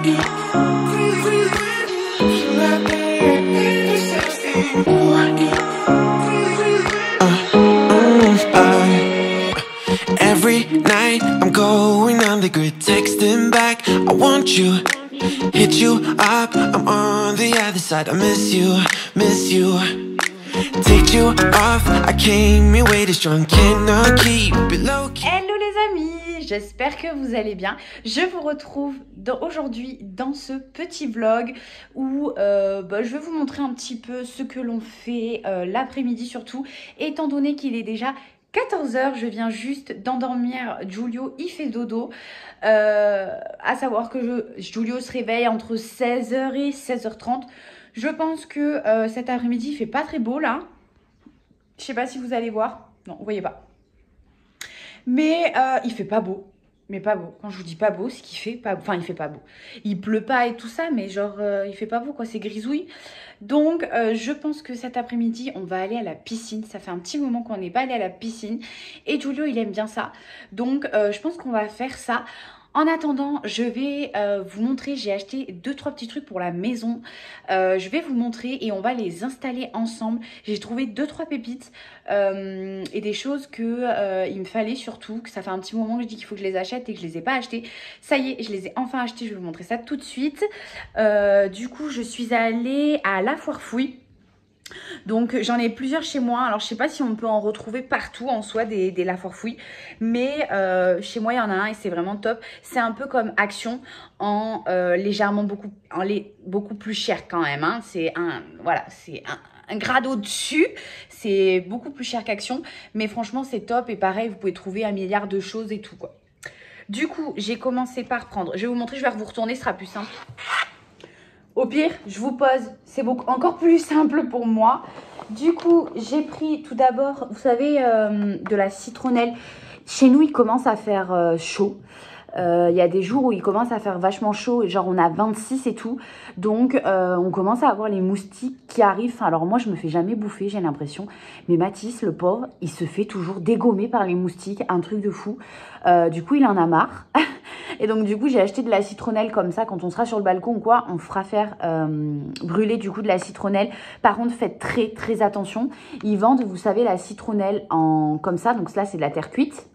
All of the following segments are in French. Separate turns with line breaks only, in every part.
Every night I'm going on the grid, texting back, I want you, hit you up, I'm on the other side, I miss you, take you off, I came here way too strong, cannot keep it low key.
Hello les amis, j'espère que vous allez bien. Je vous retrouve aujourd'hui dans ce petit vlog où je vais vous montrer un petit peu ce que l'on fait l'après-midi surtout, étant donné qu'il est déjà 14 h, je viens juste d'endormir Giulio, il fait dodo. À savoir que Giulio se réveille entre 16 h et 16 h 30. Je pense que cet après-midi, il fait pas très beau là. Je sais pas si vous allez voir. Non, vous voyez pas. Mais il fait pas beau. Mais pas beau. Quand je vous dis pas beau, c'est qu'il fait pas beau. Enfin, il fait pas beau. Il pleut pas et tout ça, mais genre, il fait pas beau quoi, c'est grisouille. Donc, je pense que cet après-midi, on va aller à la piscine. Ça fait un petit moment qu'on n'est pas allé à la piscine. Et Giulio, il aime bien ça. Donc, je pense qu'on va faire ça. En attendant, je vais vous montrer, j'ai acheté 2-3 petits trucs pour la maison. Je vais vous montrer et on va les installer ensemble. J'ai trouvé 2-3 pépites et des choses que il me fallait surtout, que ça fait un petit moment que je dis qu'il faut que je les achète et que je les ai pas achetées. Ça y est, je les ai enfin achetées, je vais vous montrer ça tout de suite. Du coup, je suis allée à la foire fouille. Donc j'en ai plusieurs chez moi. Alors je sais pas si on peut en retrouver partout en soi des Lafoire-Fouille, mais chez moi il y en a un et c'est vraiment top. C'est un peu comme Action en légèrement beaucoup plus cher quand même. Hein. C'est un grade au-dessus. C'est beaucoup plus cher qu'Action, mais franchement c'est top et pareil vous pouvez trouver un milliard de choses et tout quoi. Du coup j'ai commencé par prendre. Je vais vous montrer, je vais vous retourner, ce sera plus simple. Au pire, je vous pose, c'est encore plus simple pour moi. Du coup, j'ai pris tout d'abord, vous savez, de la citronnelle. Chez nous, il commence à faire chaud. Il y a des jours où il commence à faire vachement chaud, genre on a 26 et tout. Donc, on commence à avoir les moustiques qui arrivent. Enfin, alors moi, je me fais jamais bouffer, j'ai l'impression. Mais Mathis, le pauvre, il se fait toujours dégommer par les moustiques. Un truc de fou. Du coup, il en a marre. Et donc du coup j'ai acheté de la citronnelle comme ça. Quand on sera sur le balcon ou quoi, on fera faire brûler du coup de la citronnelle. Par contre faites très très attention. Ils vendent, vous savez, la citronnelle en comme ça. Donc là c'est de la terre cuite.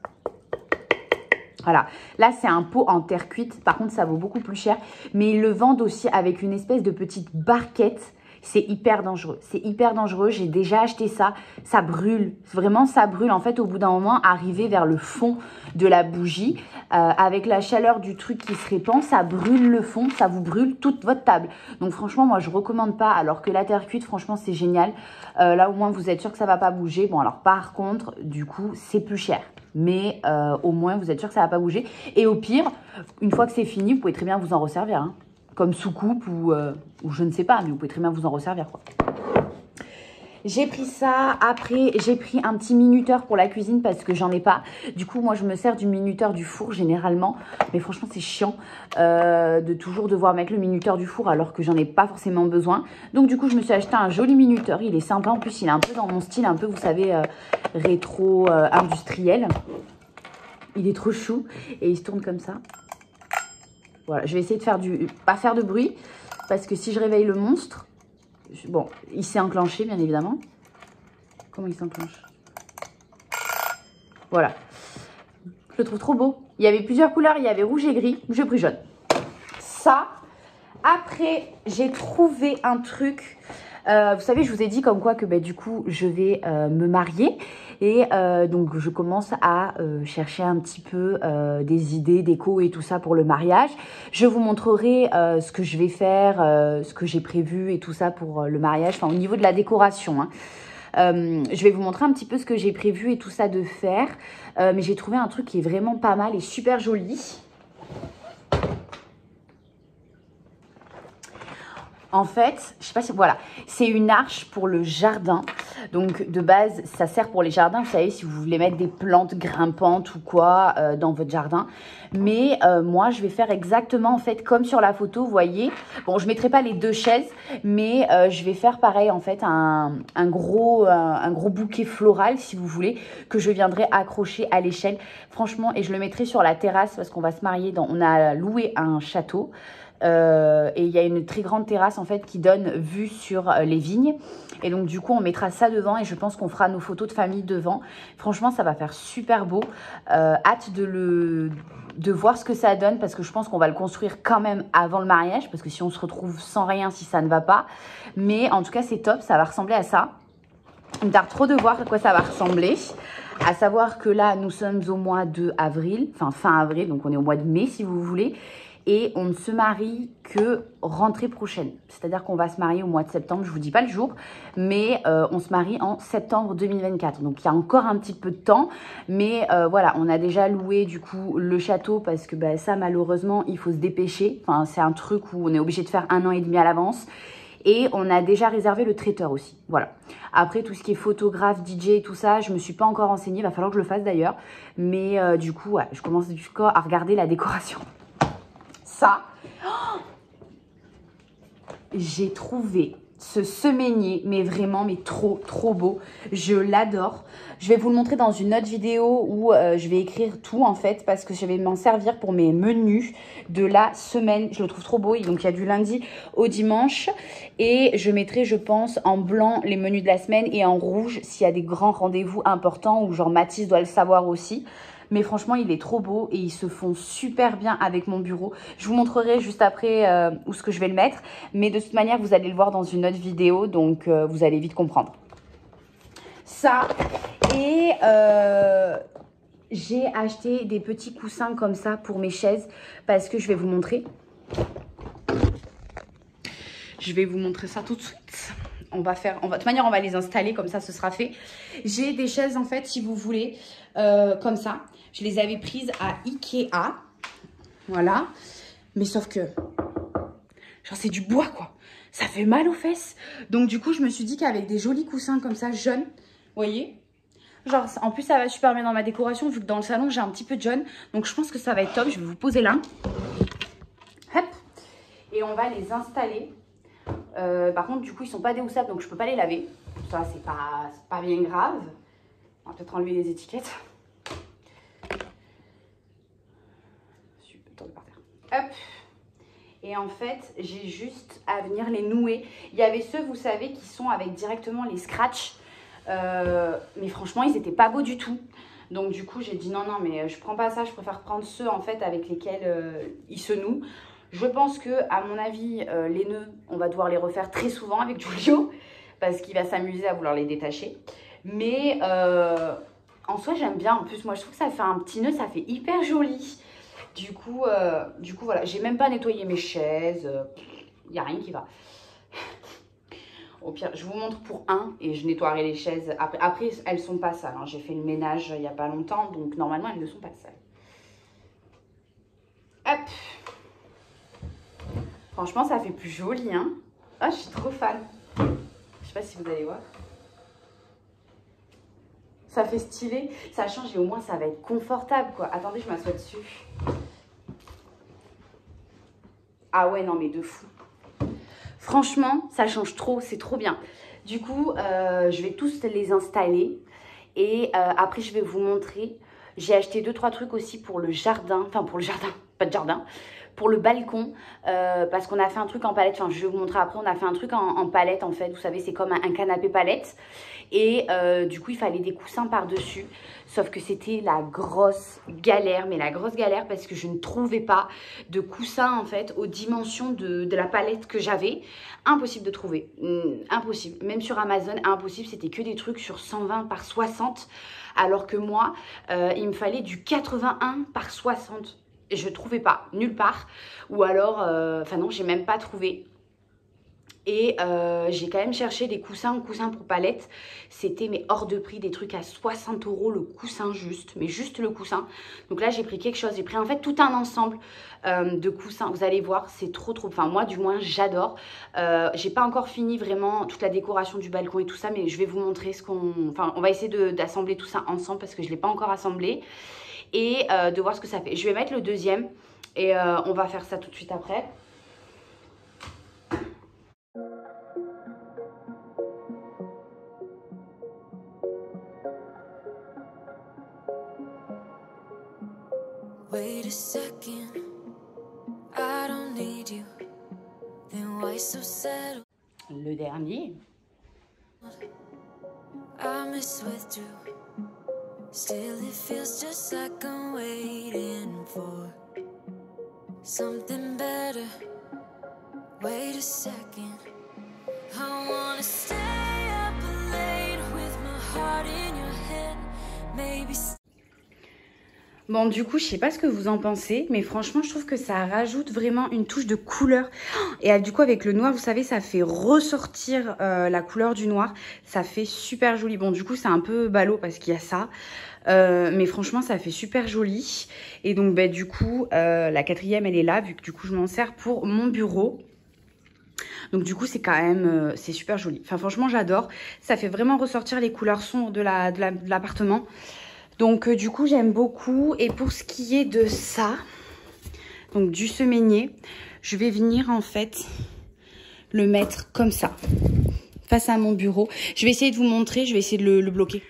Voilà, là c'est un pot en terre cuite. Par contre ça vaut beaucoup plus cher. Mais ils le vendent aussi avec une espèce de petite barquette. C'est hyper dangereux, c'est hyper dangereux. J'ai déjà acheté ça, ça brûle, vraiment ça brûle. En fait, au bout d'un moment, arrivé vers le fond de la bougie, avec la chaleur du truc qui se répand, ça brûle le fond, ça vous brûle toute votre table. Donc franchement, moi je recommande pas, alors que la terre cuite, franchement c'est génial. Là au moins vous êtes sûr que ça va pas bouger. Bon alors par contre, du coup c'est plus cher. Mais au moins vous êtes sûr que ça va pas bouger. Et au pire, une fois que c'est fini, vous pouvez très bien vous en resservir, hein. Comme soucoupe ou je ne sais pas, mais vous pouvez très bien vous en resservir quoi. J'ai pris ça, après j'ai pris un petit minuteur pour la cuisine parce que j'en ai pas. Du coup moi je me sers du minuteur du four généralement, mais franchement c'est chiant de toujours devoir mettre le minuteur du four alors que j'en ai pas forcément besoin. Donc du coup je me suis acheté un joli minuteur, il est sympa, en plus il est un peu dans mon style, un peu vous savez rétro industriel. Il est trop chou et il se tourne comme ça. Voilà, je vais essayer de pas faire de bruit, parce que si je réveille le monstre, bon, il s'est enclenché, bien évidemment. Comment il s'enclenche? Voilà. Je le trouve trop beau. Il y avait plusieurs couleurs, il y avait rouge et gris. J'ai pris jaune. Ça. Après, j'ai trouvé un truc. Vous savez, je vous ai dit comme quoi que du coup, je vais me marier. Et donc, je commence à chercher un petit peu des idées, déco et tout ça pour le mariage. Je vous montrerai ce que je vais faire, ce que j'ai prévu et tout ça pour le mariage. Enfin, au niveau de la décoration, hein. Je vais vous montrer un petit peu ce que j'ai prévu et tout ça de faire. Mais j'ai trouvé un truc qui est vraiment pas mal et super joli. En fait, je sais pas si... Voilà, c'est une arche pour le jardin. Donc de base, ça sert pour les jardins, vous savez, si vous voulez mettre des plantes grimpantes ou quoi dans votre jardin. Mais moi, je vais faire exactement en fait comme sur la photo, vous voyez. Bon, je ne mettrai pas les 2 chaises, mais je vais faire pareil en fait un gros bouquet floral si vous voulez, que je viendrai accrocher à l'échelle. Franchement, et je le mettrai sur la terrasse parce qu'on va se marier on a loué un château. Et il y a une très grande terrasse en fait qui donne vue sur les vignes et donc du coup on mettra ça devant et je pense qu'on fera nos photos de famille devant. Franchement ça va faire super beau, hâte de voir ce que ça donne parce que je pense qu'on va le construire quand même avant le mariage parce que si on se retrouve sans rien, si ça ne va pas, mais en tout cas c'est top, ça va ressembler à ça. Il me tarde trop de voir à quoi ça va ressembler. À savoir que là nous sommes au mois de avril, enfin fin avril, donc on est au mois de mai si vous voulez. Et on ne se marie que rentrée prochaine. C'est-à-dire qu'on va se marier au mois de septembre. Je ne vous dis pas le jour, mais on se marie en septembre 2024. Donc, il y a encore un petit peu de temps. Mais voilà, on a déjà loué du coup le château parce que ça, malheureusement, il faut se dépêcher. Enfin, c'est un truc où on est obligé de faire 1 an et demi à l'avance. Et on a déjà réservé le traiteur aussi. Voilà. Après, tout ce qui est photographe, DJ et tout ça, je ne me suis pas encore renseignée. Il va falloir que je le fasse d'ailleurs. Mais du coup, ouais, je commence du coup à regarder la décoration. Ça, j'ai trouvé ce semainier, mais vraiment, mais trop beau. Je l'adore. Je vais vous le montrer dans une autre vidéo où je vais écrire tout en fait parce que je vais m'en servir pour mes menus de la semaine. Je le trouve trop beau. Donc, il y a du lundi au dimanche et je mettrai, je pense, en blanc les menus de la semaine et en rouge s'il y a des grands rendez-vous importants ou genre Mathis doit le savoir aussi. Mais franchement, il est trop beau et ils se font super bien avec mon bureau. Je vous montrerai juste après où ce que je vais le mettre. Mais de toute manière, vous allez le voir dans une autre vidéo. Donc, vous allez vite comprendre. Ça. Et j'ai acheté des petits coussins comme ça pour mes chaises. Parce que je vais vous montrer. Je vais vous montrer ça tout de suite. De toute manière, on va les installer. Comme ça, ce sera fait. J'ai des chaises, en fait, si vous voulez, comme ça. Je les avais prises à Ikea. Voilà. Mais sauf que, genre, c'est du bois, quoi. Ça fait mal aux fesses. Donc, du coup, je me suis dit qu'avec des jolis coussins comme ça, jaunes, vous voyez, genre, en plus, ça va super bien dans ma décoration, vu que dans le salon, j'ai un petit peu de jaune. Donc, je pense que ça va être top. Je vais vous poser là. Hop. Et on va les installer. Par contre, du coup, ils sont pas déhoussables, donc je peux pas les laver. Ça, c'est pas bien grave. On va peut-être enlever les étiquettes. Hop. Et en fait, j'ai juste à venir les nouer. Il y avait ceux, vous savez, qui sont avec directement les scratchs. Mais franchement, ils n'étaient pas beaux du tout. Donc du coup, j'ai dit non, mais je prends pas ça. Je préfère prendre ceux en fait avec lesquels ils se nouent. Je pense que, à mon avis, les nœuds, on va devoir les refaire très souvent avec Giulio. Parce qu'il va s'amuser à vouloir les détacher. Mais en soi, j'aime bien. En plus, moi, je trouve que ça fait un petit nœud. Ça fait hyper joli. Du coup, voilà, j'ai même pas nettoyé mes chaises, il n'y a rien qui va. Au pire, je vous montre pour un et je nettoierai les chaises. Après elles sont pas sales, hein. J'ai fait le ménage il n'y a pas longtemps, donc normalement, elles ne sont pas sales. Hop. Franchement, ça fait plus joli, hein. Ah, je suis trop fan. Je sais pas si vous allez voir. Ça fait stylé, ça change et au moins ça va être confortable quoi. Attendez, je m'assois dessus. Ah ouais, non mais de fou. Franchement, ça change trop, c'est trop bien. Du coup, je vais tous les installer. Et après, je vais vous montrer. J'ai acheté 2-3 trucs aussi pour le jardin. Enfin, pour le jardin, pas de jardin. Pour le balcon. Parce qu'on a fait un truc en palette. Enfin, je vais vous montrer après. On a fait un truc en palette, en fait. Vous savez, c'est comme un canapé palette. Et du coup, il fallait des coussins par-dessus. Sauf que c'était la grosse galère. Mais la grosse galère parce que je ne trouvais pas de coussins, en fait, aux dimensions de la palette que j'avais. Impossible de trouver. Impossible. Même sur Amazon, impossible. C'était que des trucs sur 120 par 60. Alors que moi, il me fallait du 81 par 60. Et je ne trouvais pas. Nulle part. Ou alors, enfin non, j'ai même pas trouvé. Et j'ai quand même cherché des coussins pour palette. C'était mais hors de prix, des trucs à 60 € le coussin juste, mais juste le coussin. Donc là j'ai pris quelque chose, j'ai pris en fait tout un ensemble de coussins. Vous allez voir, c'est trop, enfin moi du moins j'adore. J'ai pas encore fini vraiment toute la décoration du balcon et tout ça, mais je vais vous montrer ce qu'on... Enfin on va essayer d'assembler tout ça ensemble parce que je l'ai pas encore assemblé. Et de voir ce que ça fait. Je vais mettre le deuxième et on va faire ça tout de suite après.
Wait a second, I don't need you. Then why so sad?
Le dernier.
I miss withdrew. Still it feels just like I'm waiting for something better. Wait a second, I wanna stay up late with my heart in your head. Maybe.
Bon, du coup, je sais pas ce que vous en pensez, mais franchement, je trouve que ça rajoute vraiment une touche de couleur. Et du coup, avec le noir, vous savez, ça fait ressortir la couleur du noir. Ça fait super joli. Bon, du coup, c'est un peu ballot parce qu'il y a ça. Mais franchement, ça fait super joli. Et donc, bah, du coup, la quatrième, elle est là, vu que du coup, je m'en sers pour mon bureau. Donc du coup c'est quand même c'est super joli. Enfin franchement j'adore. Ça fait vraiment ressortir les couleurs sombres de l'appartement. Donc du coup j'aime beaucoup. Et pour ce qui est de ça, donc du semainier, je vais venir en fait le mettre comme ça, face à mon bureau. Je vais essayer de vous montrer, je vais essayer de le bloquer.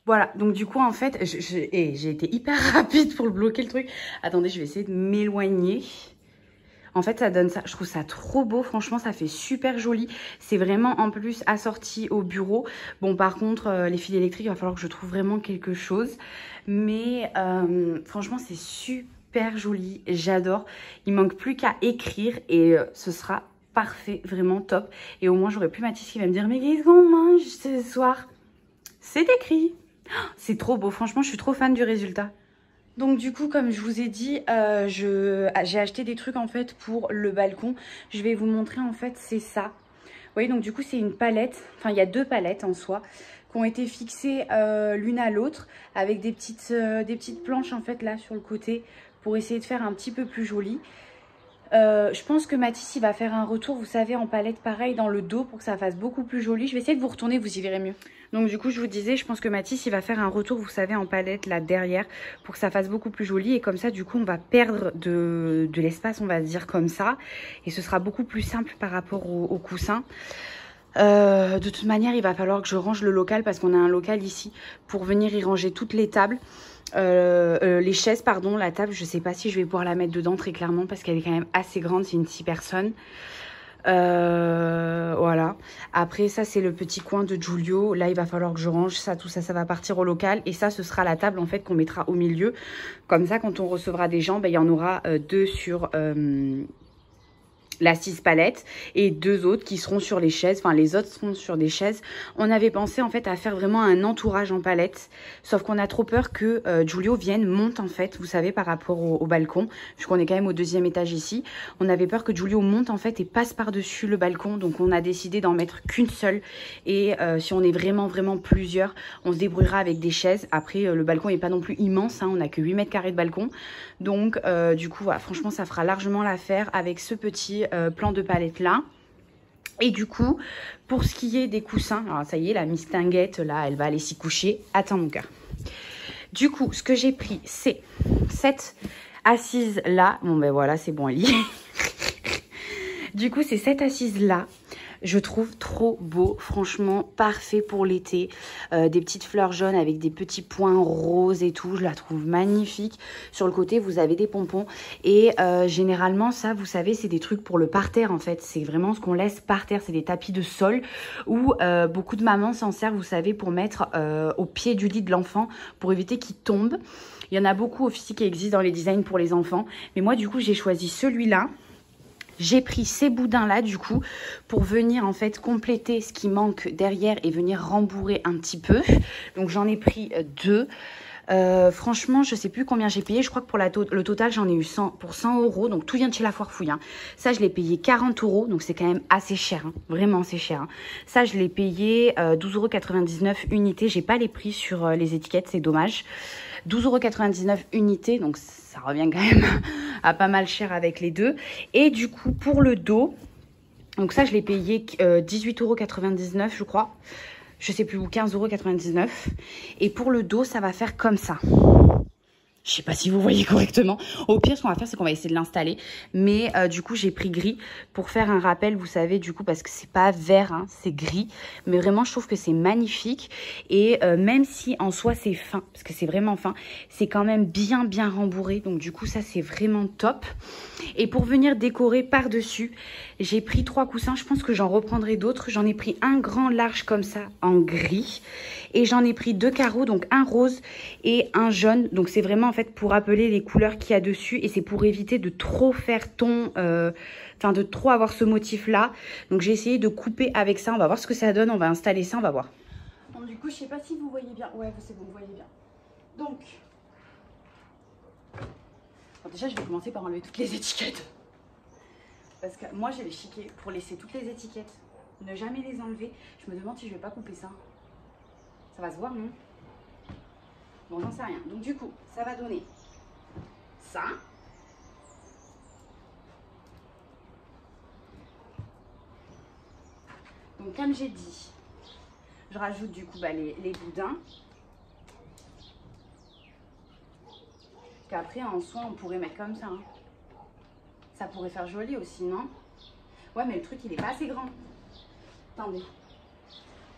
Voilà, donc du coup en fait, j'ai été hyper rapide pour le bloquer le truc. Attendez, je vais essayer de m'éloigner. En fait, ça donne ça. Je trouve ça trop beau. Franchement, ça fait super joli. C'est vraiment en plus assorti au bureau. Bon, par contre, les fils électriques, il va falloir que je trouve vraiment quelque chose. Mais franchement, c'est super joli. J'adore. Il manque plus qu'à écrire et ce sera parfait, vraiment top. Et au moins, j'aurai plus Mathis qui va me dire « Mais qu'est-ce qu'on mange ce soir ?» C'est écrit. C'est trop beau. Franchement, je suis trop fan du résultat. Donc du coup, comme je vous ai dit, j'ai acheté des trucs en fait pour le balcon. Je vais vous montrer en fait, c'est ça. Vous voyez, donc du coup, c'est une palette. Enfin, il y a deux palettes en soi qui ont été fixées l'une à l'autre avec des petites planches en fait là sur le côté pour essayer de faire un petit peu plus joli. Je pense que Mathis il va faire un retour, vous savez, en palette pareil dans le dos pour que ça fasse beaucoup plus joli. Je vais essayer de vous retourner, vous y verrez mieux. Donc du coup je vous disais, je pense que Mathis il va faire un retour, vous savez, en palette là derrière pour que ça fasse beaucoup plus joli. Et comme ça du coup on va perdre de l'espace, on va dire comme ça. Et ce sera beaucoup plus simple par rapport au coussin. De toute manière il va falloir que je range le local parce qu'on a un local ici pour venir y ranger toutes les tables. Les chaises, pardon, la table, je sais pas si je vais pouvoir la mettre dedans très clairement parce qu'elle est quand même assez grande, c'est une 6 personnes. Voilà. Après ça c'est le petit coin de Giulio. Là il va falloir que je range ça, tout ça, ça va partir au local. Et ça ce sera la table en fait qu'on mettra au milieu. Comme ça quand on recevra des gens, ben, il y en aura deux sur... la 6 palette et deux autres qui seront sur les chaises, enfin les autres seront sur des chaises. On avait pensé en fait à faire vraiment un entourage en palette, sauf qu'on a trop peur que Giulio vienne, monte en fait, vous savez, par rapport au balcon, puisqu'on est quand même au 2e étage ici. On avait peur que Giulio monte en fait et passe par-dessus le balcon, donc on a décidé d'en mettre qu'une seule. Et si on est vraiment plusieurs, on se débrouillera avec des chaises. Après le balcon n'est pas non plus immense, hein, on n'a que 8 mètres carrés de balcon, donc du coup voilà, franchement ça fera largement l'affaire avec ce petit plan de palette là. Et du coup pour ce qui est des coussins, alors ça y est, la Miss Tinguette là elle va aller s'y coucher. Attends mon cœur. Du coup ce que j'ai pris c'est cette assise là. Bon ben voilà, c'est bon, elle y est. Du coup c'est cette assise là. Je trouve trop beau, franchement parfait pour l'été. Des petites fleurs jaunes avec des petits points roses et tout, je la trouve magnifique. Sur le côté vous avez des pompons et généralement ça vous savez c'est des trucs pour le parterre en fait. C'est vraiment ce qu'on laisse par terre, c'est des tapis de sol où beaucoup de mamans s'en servent, vous savez, pour mettre au pied du lit de l'enfant pour éviter qu'il tombe. Il y en a beaucoup aussi qui existent dans les designs pour les enfants, mais moi du coup j'ai choisi celui-là. J'ai pris ces boudins là du coup pour venir en fait compléter ce qui manque derrière et venir rembourrer un petit peu. Donc j'en ai pris deux. Franchement, je sais plus combien j'ai payé. Je crois que pour le total, j'en ai eu 100 pour 100 euros. Donc, tout vient de chez La Foire Fouille. Hein. Ça, je l'ai payé 40 euros. Donc, c'est quand même assez cher. Hein. Vraiment, c'est cher. Hein. Ça, je l'ai payé 12,99 € unité. J'ai pas les prix sur les étiquettes. C'est dommage. 12,99 € unité. Donc, ça revient quand même à pas mal cher avec les deux. Et du coup, pour le dos, donc ça, je l'ai payé 18,99 € je crois. Je sais plus où, 15,99 €. Et pour le dos, ça va faire comme ça. Je sais pas si vous voyez correctement. Au pire, ce qu'on va faire, c'est qu'on va essayer de l'installer. Mais du coup, j'ai pris gris pour faire un rappel, vous savez, du coup, parce que c'est pas vert, hein, c'est gris. Mais vraiment, je trouve que c'est magnifique. Et même si en soi, c'est fin, parce que c'est vraiment fin, c'est quand même bien rembourré. Donc du coup, ça, c'est vraiment top. Et pour venir décorer par-dessus, j'ai pris 3 coussins. Je pense que j'en reprendrai d'autres. J'en ai pris un grand large comme ça, en gris. Et j'en ai pris 2 carreaux, donc un rose et un jaune. Donc c'est vraiment en fait pour rappeler les couleurs qu'il y a dessus. Et c'est pour éviter de trop faire ton... Enfin de trop avoir ce motif là. Donc j'ai essayé de couper avec ça. On va voir ce que ça donne. On va installer ça, on va voir. Bon, du coup, je sais pas si vous voyez bien. Ouais, c'est bon, vous voyez bien. Donc... Bon, déjà, je vais commencer par enlever toutes les étiquettes. Parce que moi, j'ai les chiquets pour laisser toutes les étiquettes. Ne jamais les enlever. Je me demande si je vais pas couper ça. Ça va se voir, non? Bon, j'en sais rien. Donc, du coup, ça va donner ça. Donc, comme j'ai dit, je rajoute du coup les boudins. Qu'après, en soi, on pourrait mettre comme ça. Hein. Ça pourrait faire joli aussi, non? Ouais, mais le truc, il est pas assez grand. Attendez.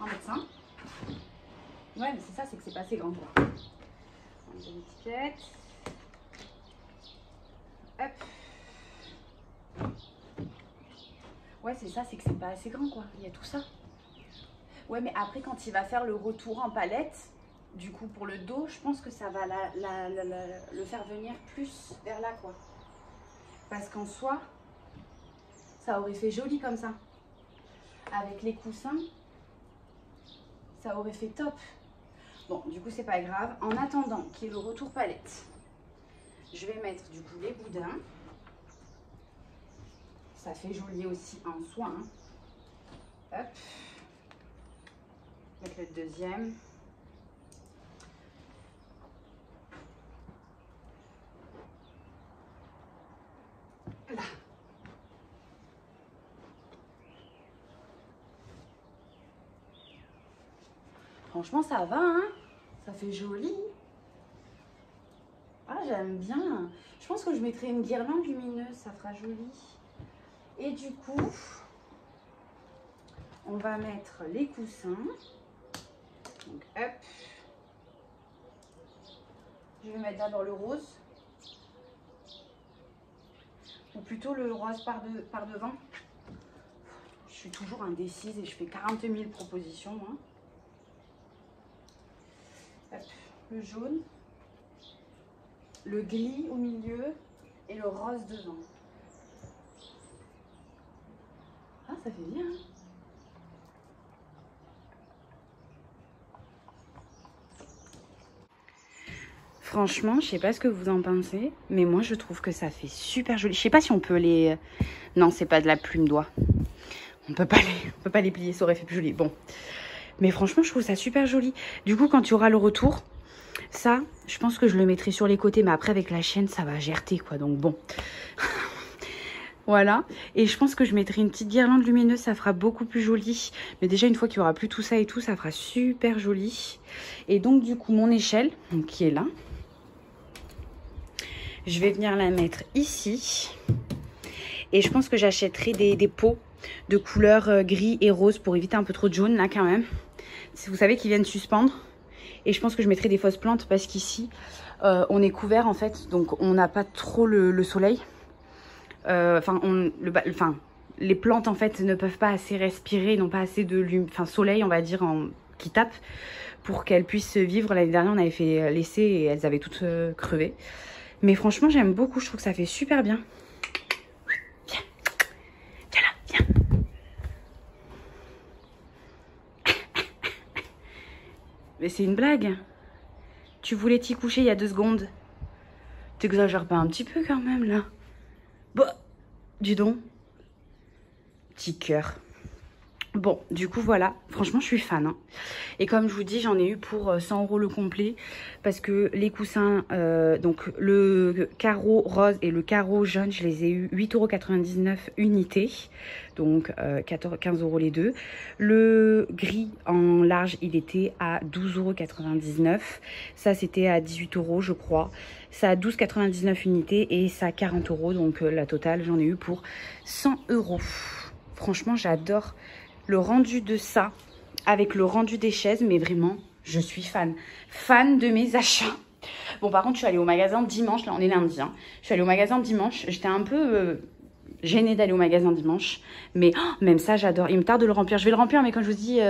On va mettre ça. Ouais, mais c'est ça, c'est que c'est pas assez grand. On met l'étiquette. Hop. Ouais, c'est ça, c'est que c'est pas assez grand, quoi. Il y a tout ça. Ouais, mais après, quand il va faire le retour en palette, du coup, pour le dos, je pense que ça va le faire venir plus vers là, quoi. Parce qu'en soi, ça aurait fait joli comme ça. Avec les coussins, ça aurait fait top. Bon, du coup, c'est pas grave. En attendant qu'il y ait le retour palette, je vais mettre du coup les boudins. Ça fait joli aussi en soi. Hein. Hop. Mettre le deuxième. Là. Franchement, ça va, hein? Ça fait joli. Ah, j'aime bien. Je pense que je mettrai une guirlande lumineuse, ça fera joli. Et du coup, on va mettre les coussins. Donc, hop. Je vais mettre d'abord le rose. Ou plutôt le rose par devant. Je suis toujours indécise et je fais 40 000 propositions, moi. Hop, le jaune, le gris au milieu et le rose devant. Ah, ça fait bien. Hein. Franchement, je sais pas ce que vous en pensez, mais moi je trouve que ça fait super joli. Je sais pas si on peut les... Non, c'est pas de la plume doigt. On peut pas les plier, ça aurait fait plus joli. Bon. Mais franchement, je trouve ça super joli. Du coup, quand tu auras le retour, ça, je pense que je le mettrai sur les côtés. Mais après, avec la chaîne, ça va gerter, quoi. Donc, bon. Voilà. Et je pense que je mettrai une petite guirlande lumineuse. Ça fera beaucoup plus joli. Mais déjà, une fois qu'il y aura plus tout ça et tout, ça fera super joli. Et donc, du coup, mon échelle, donc, qui est là. Je vais venir la mettre ici. Et je pense que j'achèterai des pots de couleur gris et rose pour éviter un peu trop de jaune, là, quand même. Vous savez qu'ils viennent suspendre. Et je pense que je mettrai des fausses plantes parce qu'ici, on est couvert en fait. Donc, on n'a pas trop le soleil. Les plantes en fait ne peuvent pas assez respirer, n'ont pas assez de soleil, on va dire, qui tape pour qu'elles puissent vivre. L'année dernière, on avait fait l'essai et elles avaient toutes crevé. Mais franchement, j'aime beaucoup. Je trouve que ça fait super bien. Viens. Viens là, viens. Mais c'est une blague. Tu voulais t'y coucher il y a 2 secondes. T'exagères pas un petit peu quand même là. Bah, dis donc. Petit cœur. Bon, du coup, voilà. Franchement, je suis fan. Hein. Et comme je vous dis, j'en ai eu pour 100 € le complet. Parce que les coussins, donc le carreau rose et le carreau jaune, je les ai eu 8,99 € unité. Donc 15 € les deux. Le gris en large, il était à 12,99 €. Ça, c'était à 18 € je crois. Ça a 12,99 € unité et ça a 40 €. Donc la totale, j'en ai eu pour 100 €. Franchement, j'adore le rendu de ça avec le rendu des chaises, mais vraiment, je suis fan. Fan de mes achats. Bon, par contre, je suis allée au magasin dimanche. Là, on est lundi. Hein. Je suis allée au magasin dimanche. J'étais un peu gênée d'aller au magasin dimanche. Mais même ça, j'adore. Il me tarde de le remplir. Je vais le remplir, mais comme je vous dis,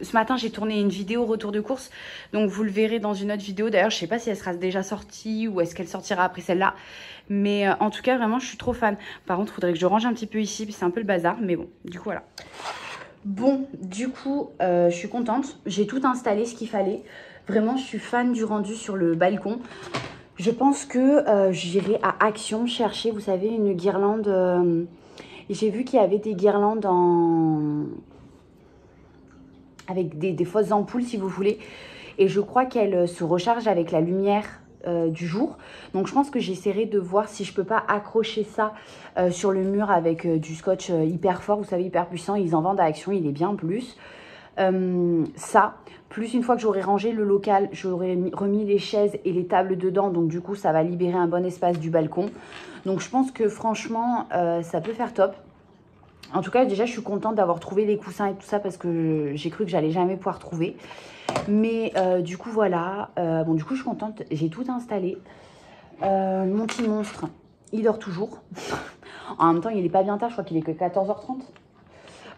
ce matin, j'ai tourné une vidéo retour de course. Donc, vous le verrez dans une autre vidéo. D'ailleurs, je ne sais pas si elle sera déjà sortie ou est-ce qu'elle sortira après celle-là. Mais en tout cas, vraiment, je suis trop fan. Par contre, il faudrait que je range un petit peu ici. C'est un peu le bazar. Mais bon, du coup, voilà. Bon, du coup, je suis contente. J'ai tout installé ce qu'il fallait. Vraiment, je suis fan du rendu sur le balcon. Je pense que j'irai à Action chercher, vous savez, une guirlande. J'ai vu qu'il y avait des guirlandes avec des fausses ampoules, si vous voulez. Et je crois qu'elles se rechargent avec la lumière du jour. Donc je pense que j'essaierai de voir si je peux pas accrocher ça sur le mur avec du scotch hyper fort, vous savez, hyper puissant. Ils en vendent à Action, il est bien plus. Ça, plus une fois que j'aurai rangé le local, j'aurai remis les chaises et les tables dedans. Donc du coup, ça va libérer un bon espace du balcon. Donc je pense que franchement, ça peut faire top. En tout cas, déjà, je suis contente d'avoir trouvé les coussins et tout ça parce que j'ai cru que j'allais jamais pouvoir trouver. Mais du coup, voilà. Bon, du coup, je suis contente. J'ai tout installé. Mon petit monstre, il dort toujours. En même temps, il est pas bien tard. Je crois qu'il est que 14h30.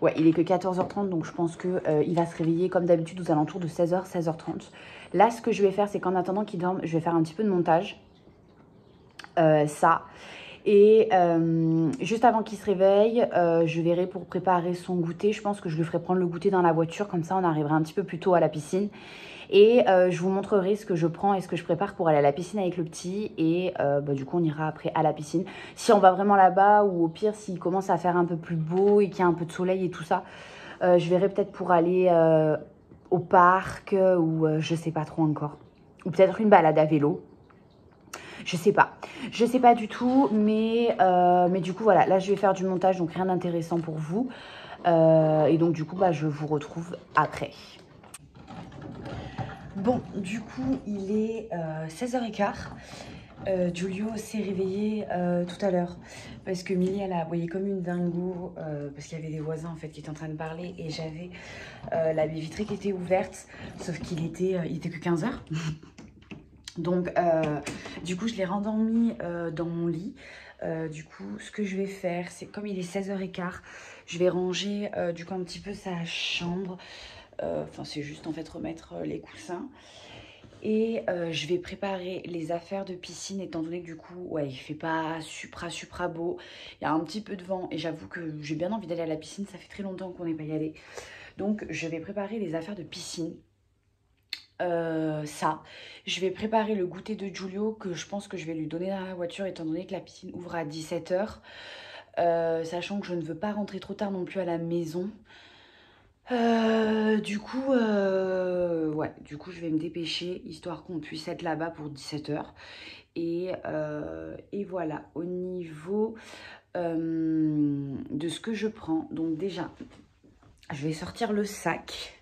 Ouais, il est que 14h30. Donc, je pense qu'il va se réveiller comme d'habitude aux alentours de 16h, 16h30. Là, ce que je vais faire, c'est qu'en attendant qu'il dorme, je vais faire un petit peu de montage. Ça. Et juste avant qu'il se réveille, je verrai pour préparer son goûter. Je pense que je lui ferai prendre le goûter dans la voiture. Comme ça, on arrivera un petit peu plus tôt à la piscine. Et je vous montrerai ce que je prends et ce que je prépare pour aller à la piscine avec le petit. Et du coup, on ira après à la piscine. Si on va vraiment là-bas ou au pire, s'il commence à faire un peu plus beau et qu'il y a un peu de soleil et tout ça, je verrai peut-être pour aller au parc ou je sais pas trop encore. Ou peut-être une balade à vélo. Je sais pas du tout, mais du coup voilà, là je vais faire du montage, donc rien d'intéressant pour vous. Et donc du coup, je vous retrouve après. Bon, du coup, il est 16h15. Giulio s'est réveillé tout à l'heure parce que Milly, elle a aboyé comme une dingo parce qu'il y avait des voisins en fait qui étaient en train de parler et j'avais la baie vitrée qui était ouverte, sauf qu'il était que 15h. Donc, du coup, je l'ai rendormi dans mon lit. Du coup, ce que je vais faire, c'est comme il est 16h15, je vais ranger du coup un petit peu sa chambre. Enfin, c'est juste en fait remettre les coussins. Et je vais préparer les affaires de piscine étant donné que du coup, ouais, il fait pas supra beau. Il y a un petit peu de vent et j'avoue que j'ai bien envie d'aller à la piscine. Ça fait très longtemps qu'on n'est pas y allé. Donc, je vais préparer les affaires de piscine. Ça, je vais préparer le goûter de Giulio que je pense que je vais lui donner dans la voiture étant donné que la piscine ouvre à 17h, sachant que je ne veux pas rentrer trop tard non plus à la maison. Du coup je vais me dépêcher histoire qu'on puisse être là-bas pour 17h et voilà au niveau de ce que je prends. Donc déjà je vais sortir le sac.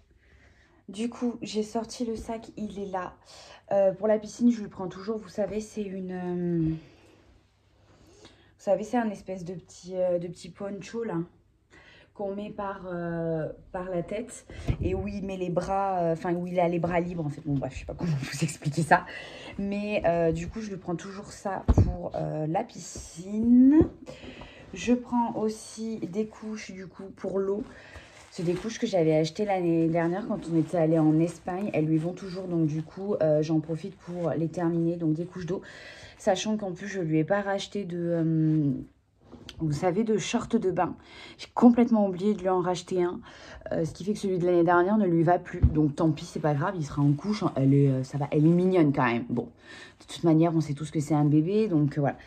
Du coup, j'ai sorti le sac, il est là. Pour la piscine, je le prends toujours, vous savez, c'est une... vous savez, c'est un espèce de petit poncho, là, qu'on met par la tête. Et où il met les bras, enfin, où il a les bras libres, en fait. Bon, bref, je sais pas comment vous expliquer ça. Mais du coup, je le prends toujours ça pour la piscine. Je prends aussi des couches, du coup, pour l'eau. C'est des couches que j'avais achetées l'année dernière quand on était allé en Espagne. Elles lui vont toujours, donc du coup, j'en profite pour les terminer. Donc des couches d'eau, sachant qu'en plus, je lui ai pas racheté de vous savez, de short de bain. J'ai complètement oublié de lui en racheter un. Ce qui fait que celui de l'année dernière ne lui va plus. Donc tant pis, c'est pas grave, il sera en couche. Ça va, elle est mignonne quand même. Bon, de toute manière, on sait tous que c'est un bébé. Donc voilà.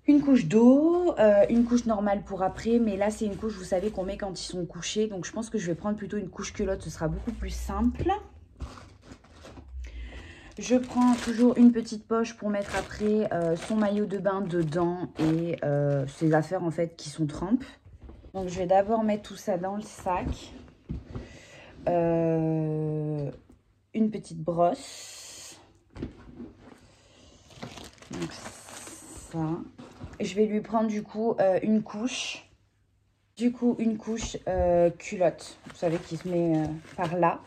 Une couche d'eau, une couche normale pour après. Mais là, c'est une couche, vous savez, qu'on met quand ils sont couchés. Donc je pense que je vais prendre plutôt une couche culotte. Ce sera beaucoup plus simple. Je prends toujours une petite poche pour mettre après son maillot de bain dedans et ses affaires en fait qui sont trempes. Donc je vais d'abord mettre tout ça dans le sac. Une petite brosse. Donc ça. Je vais lui prendre du coup une couche. Du coup une couche culotte. Vous savez qui se met par là.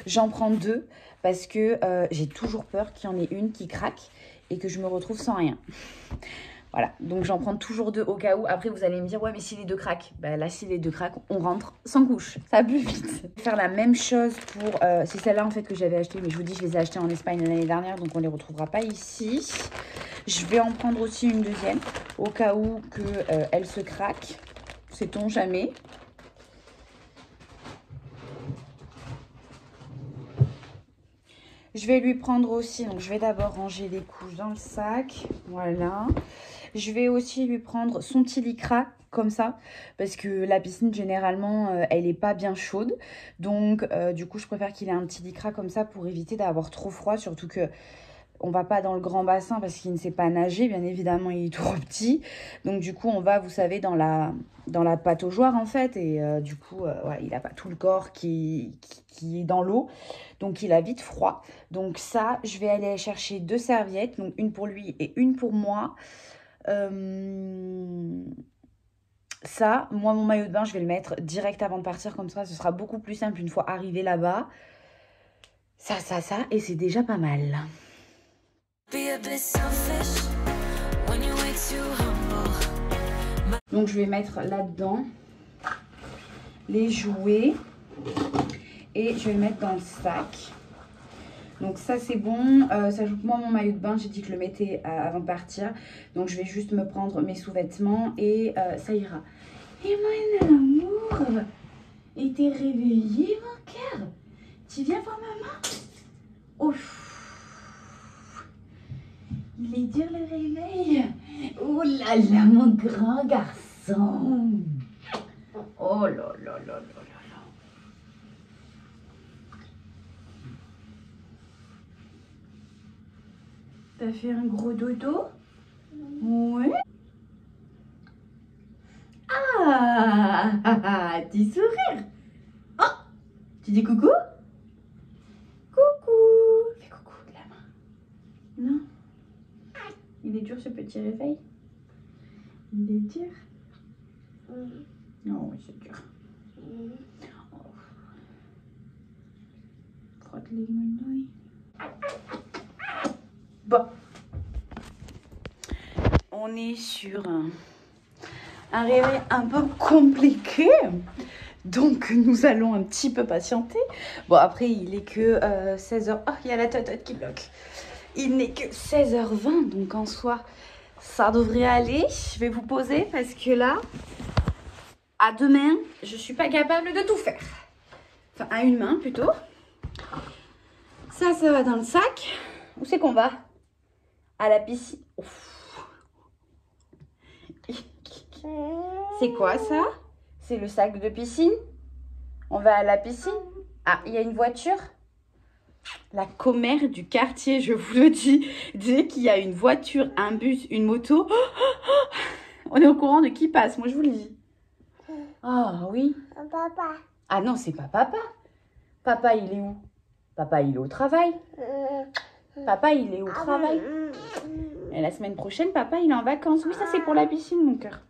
J'en prends deux. Parce que j'ai toujours peur qu'il y en ait une qui craque et que je me retrouve sans rien. Voilà, donc j'en prends toujours deux au cas où. Après, vous allez me dire, ouais, mais si les deux craquent, bah là, si les deux craquent, on rentre sans couche. Ça va plus vite. Je vais faire la même chose pour... c'est celle-là, en fait, que j'avais acheté. Mais je vous dis, je les ai achetées en Espagne l'année dernière, donc on les retrouvera pas ici. Je vais en prendre aussi une deuxième, au cas où elle se craque. Sait-on jamais. Je vais lui prendre aussi, donc je vais d'abord ranger les couches dans le sac, voilà. Je vais aussi lui prendre son petit lycra, comme ça, parce que la piscine, généralement, elle n'est pas bien chaude. Donc, du coup, je préfère qu'il ait un petit lycra comme ça pour éviter d'avoir trop froid, surtout que on va pas dans le grand bassin parce qu'il ne sait pas nager, bien évidemment, il est trop petit. Donc, du coup, on va, vous savez, dans la pataugeoire, en fait. Et du coup, ouais, il n'a pas tout le corps qui est dans l'eau. Donc, il a vite froid. Donc, ça, je vais aller chercher 2 serviettes. Donc, une pour lui et une pour moi. Ça, moi, mon maillot de bain, je vais le mettre direct avant de partir. Comme ça, ce sera beaucoup plus simple une fois arrivé là-bas. Ça. Et c'est déjà pas mal. Donc je vais mettre là-dedans les jouets et je vais le mettre dans le sac. Donc ça c'est bon, s'ajoute moi mon maillot de bain, j'ai dit que je le mettais avant de partir. Donc je vais juste me prendre mes sous-vêtements et ça ira. Et mon amour, et t'es réveillé mon cœur? Tu viens voir maman? Ouf. Il est dur le réveil. Oh là là, mon grand garçon. Oh là là là là là. T'as fait un gros dodo? Ouais. Ah, petit sourire. Oh, tu dis coucou? Coucou. Fais coucou de la main. Non? Il est dur ce petit réveil? Il est dur? Non, oui, c'est dur. Oh. Frotte les nouilles. Bon. On est sur un réveil un peu compliqué. Donc, nous allons un petit peu patienter. Bon, après, il est que 16h. Oh, il y a la totote qui bloque. Il n'est que 16h20, donc en soi, ça devrait aller. Je vais vous poser parce que là, à deux mains, je ne suis pas capable de tout faire. Enfin, à une main plutôt. Ça va dans le sac. Où c'est qu'on va? À la piscine. C'est quoi ça? C'est le sac de piscine? On va à la piscine? Ah, il y a une voiture? La commère du quartier, je vous le dis. Dès qu'il y a une voiture, un bus, une moto, on est au courant de qui passe. Moi, je vous le dis. Ah oui.
Papa.
Ah non, c'est pas papa. Papa, il est où? Papa, il est au travail. Papa, il est au travail. Et la semaine prochaine, papa, il est en vacances. Oui, ça, c'est pour la piscine, mon cœur.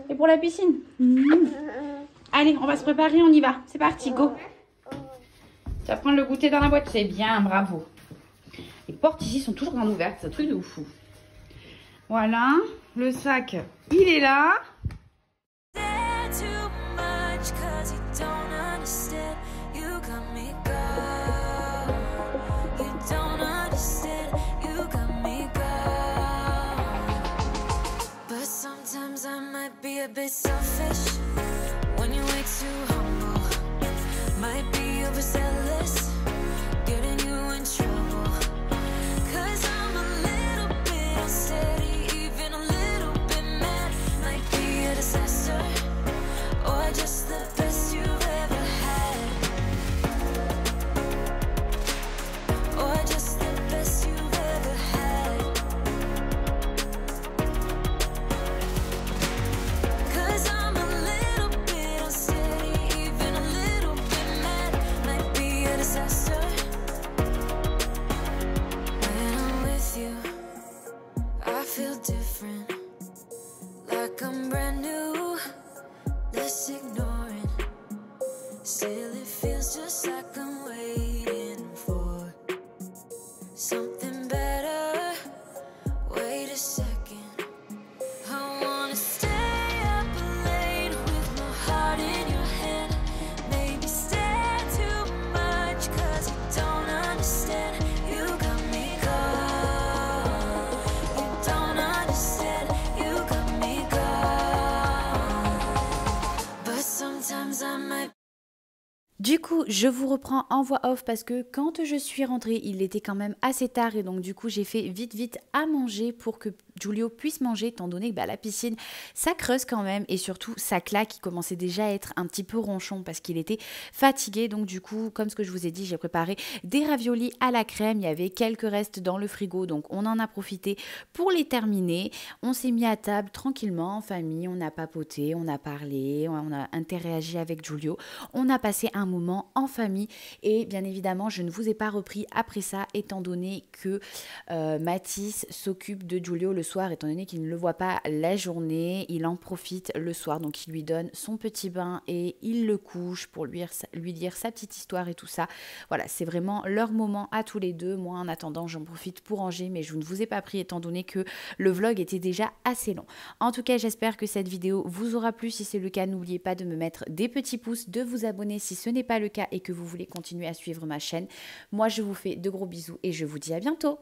C'est pour la piscine. Allez, on va se préparer, on y va. C'est parti, go. Tu vas prendre le goûter dans la boîte. C'est bien, bravo. Les portes ici sont toujours grandes ouvertes. C'est un truc de fou. Voilà, le sac, il est là.
Sometimes I might
might be a bit selfish when you're way too humble. Might be overzealous, getting you in trouble. 'Cause I'm a little bit unsteady, even a little bit mad. Might be a disaster, or just the best you've ever had. Or just the best you've ever had. 'Cause I'm a little bit unsteady, even a little bit mad. Might be a disaster. When I'm with you, I feel different, like I'm brand new, less ignoring. Still it feels just like I'm waiting for something better. Wait a second, I wanna stay up late with my heart in your hand. Maybe stare too much 'cause you don't understand. You got me gone. You don't understand. You got me gone. But sometimes I might.
Du coup, je vous reprends en voix off parce que quand je suis rentrée, il était quand même assez tard et donc du coup, j'ai fait vite à manger pour que Giulio puisse manger étant donné que la piscine, ça creuse quand même et surtout, ça claque. Il commençait déjà à être un petit peu ronchon parce qu'il était fatigué. Donc du coup, comme ce que je vous ai dit, j'ai préparé des raviolis à la crème. Il y avait quelques restes dans le frigo, donc on en a profité pour les terminer. On s'est mis à table tranquillement en famille, on a papoté, on a parlé, on a interagi avec Giulio. On a passé un moment en famille et bien évidemment je ne vous ai pas repris après ça étant donné que Mathis s'occupe de Giulio le soir étant donné qu'il ne le voit pas la journée, il en profite le soir donc il lui donne son petit bain et il le couche pour lui dire sa petite histoire et tout ça. Voilà, c'est vraiment leur moment à tous les deux. Moi en attendant j'en profite pour ranger mais je ne vous ai pas pris étant donné que le vlog était déjà assez long. En tout cas j'espère que cette vidéo vous aura plu. Si c'est le cas, n'oubliez pas de me mettre des petits pouces, de vous abonner si ce n'est pas le cas et que vous voulez continuer à suivre ma chaîne. Moi, je vous fais de gros bisous et je vous dis à bientôt.